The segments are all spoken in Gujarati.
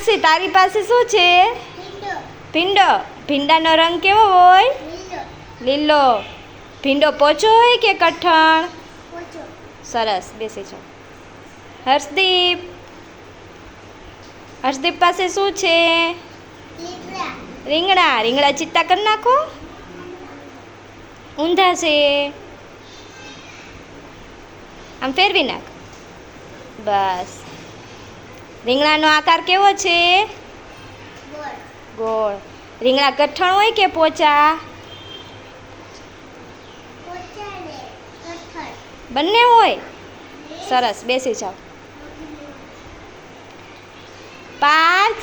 સાક્ષી તારી પાસે શું છે? ભીંડો. ભીંડાનો રંગ કેવો હોય? લીલો. ભીંડો પોચો હોય કે કઠણ? સરસ, બેસી જાઓ. હર્ષદીપ. હર્ષદીપ પાસે શું છે? રીંગણા. રીંગણા ચિત્તા કરી નાખો. ઊંધા છે. આમ ફેરવી નાખ. બસ. રીંગણાનો આકાર કેવો છે? ગોળ. રીંગણા કઠણ હોય કે પોચા? બંને હોય. સરસ, બેસી જાઓ. પાર્થ.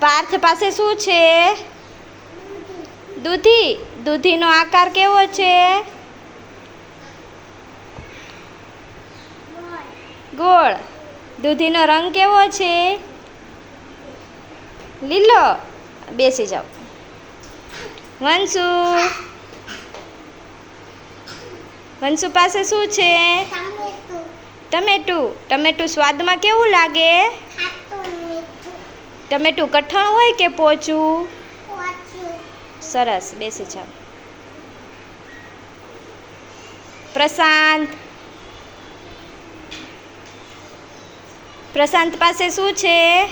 પાર્થ પાસે શું છે? દૂધી. દૂધીનો આકાર કેવો છે? ગોળ. દૂધીનો રંગ કેવો છે? લીલો. બેસી જાઓ. વંશુ. વંશુ પાસે શું છે? ટમેટું. ટમેટું સ્વાદમાં કેવું લાગે? ટમેટું કઠણ હોય કે પોચું? સરસ, બેસી જાઓ. પ્રશાંત. પ્રશાંત પાસે શું છે?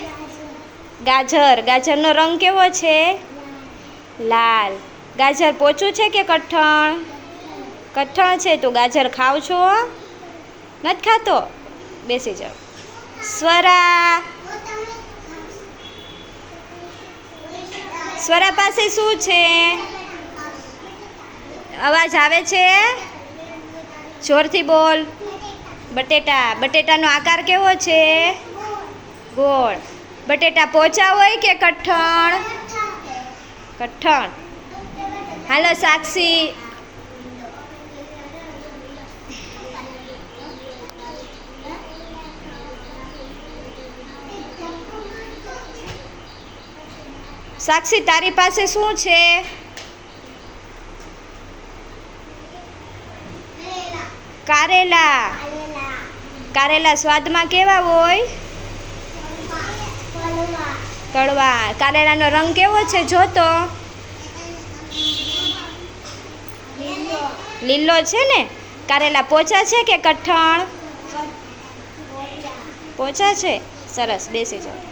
ગાજર. ગાજરનો રંગ કેવો છે? લાલ. ગાજર પોચું છે કે કઠણ? કઠણ છે. તો ગાજર ખાવ છો? નથી ખાતો? બેસી જાઓ. સ્વરા. સ્વરા પાસે શું છે? અવાજ આવે છે? જોરથી બોલ. બટેટા. બટેટાનો આકાર કેવો છે? ગોળ. બટેટા પોચા હોય કે કઠણ? કઠણ. હાલો સાક્ષી. સાક્ષી તારી પાસે શું છે? કારેલા. કારેલા સ્વાદમાં કેવા હોય? કડવા. કારેલાનો રંગ કેવો છે જોતો? લીલો છે ને? કારેલા પોચા છે કે કઠણ? પોચા છે. સરસ, બેસી જાઓ.